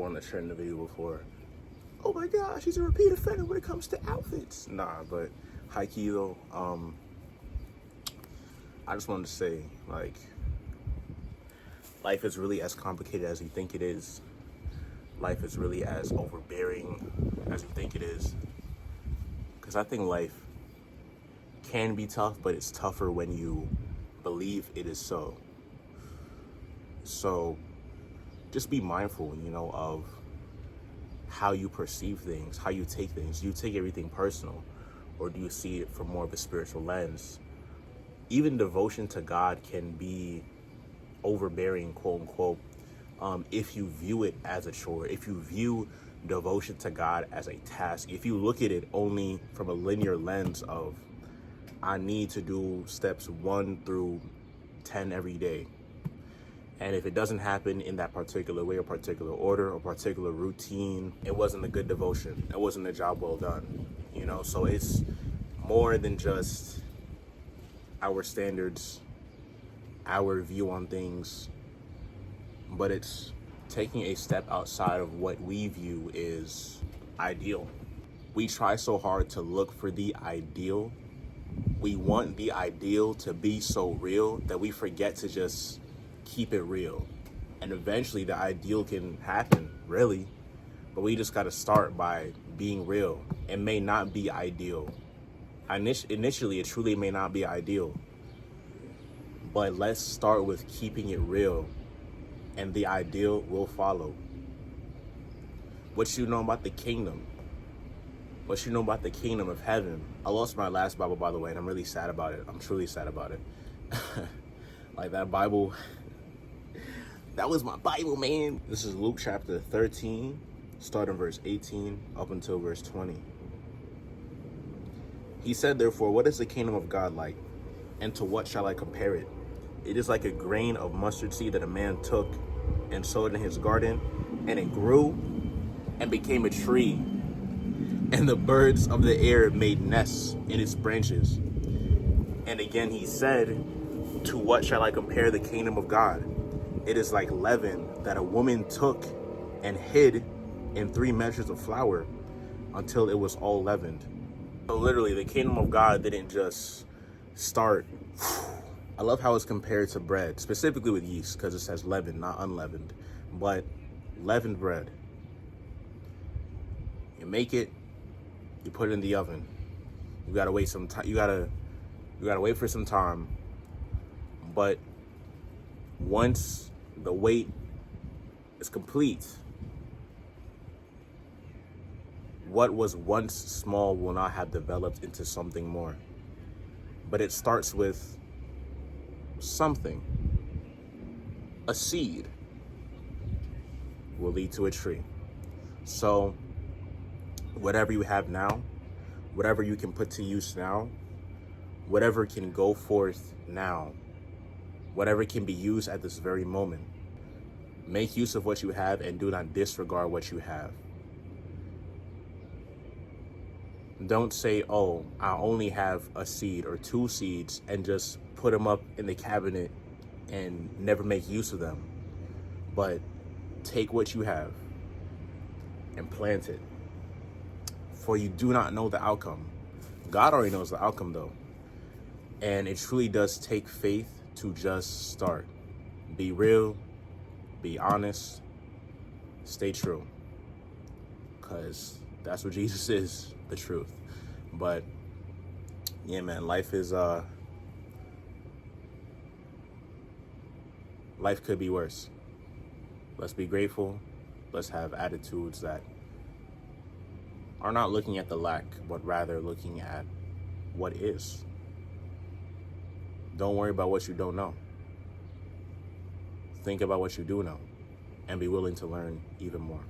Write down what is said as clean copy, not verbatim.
one that shared in the video before, oh my gosh, he's a repeat offender when it comes to outfits. Nah, but high key though, I just wanted to say, like, life is really as complicated as you think it is. Life is really as overbearing as you think it is. Because I think life can be tough, but it's tougher when you believe it is so. So just be mindful, of how you perceive things, how you take things. Do you take everything personal, or do you see it from more of a spiritual lens? Even devotion to God can be overbearing, quote unquote, if you view it as a chore, if you view devotion to God as a task, if you look at it only from a linear lens of, I need to do steps 1 through 10 every day. And if it doesn't happen in that particular way, or particular order, or particular routine, it wasn't a good devotion. It wasn't a job well done. So it's more than just our standards, our view on things, but it's taking a step outside of what we view is ideal. We try so hard to look for the ideal. We want the ideal to be so real that we forget to just keep it real. And eventually the ideal can happen, really, but we just got to start by being real. It may not be ideal. Initially, it truly may not be ideal, but let's start with keeping it real, and the ideal will follow. What you know about the kingdom? What you know about the kingdom of heaven? I lost my last Bible, by the way, and I'm really sad about it. I'm truly sad about it. Like, that Bible, that was my Bible, man. This is Luke chapter 13, starting verse 18 up until verse 20. He said, therefore, what is the kingdom of God like? And to what shall I compare it? It is like a grain of mustard seed that a man took and sowed in his garden, and it grew and became a tree, and the birds of the air made nests in its branches. And again he said, to what shall I compare the kingdom of God? It is like leaven that a woman took and hid in 3 measures of flour until it was all leavened. So literally, the kingdom of God didn't just start. I love how it's compared to bread, specifically with yeast, because it says leaven, not unleavened, but leavened bread. You make it, you put it in the oven. You gotta wait some time. You gotta wait for some time. But once the wait is complete, what was once small will not have developed into something more. But it starts with something. A seed will lead to a tree. So whatever you have now, whatever you can put to use now, whatever can go forth now, whatever can be used at this very moment, make use of what you have and do not disregard what you have. Don't say, oh, I only have a seed or 2 seeds, and just put them up in the cabinet and never make use of them. But take what you have and plant it. For you do not know the outcome. God already knows the outcome, though. And it truly does take faith to just start. Be real, be honest, stay true. Because that's what Jesus is, the truth. But yeah, man, life could be worse. Let's be grateful. Let's have attitudes that are not looking at the lack, but rather looking at what is. Don't worry about what you don't know. Think about what you do know, and be willing to learn even more.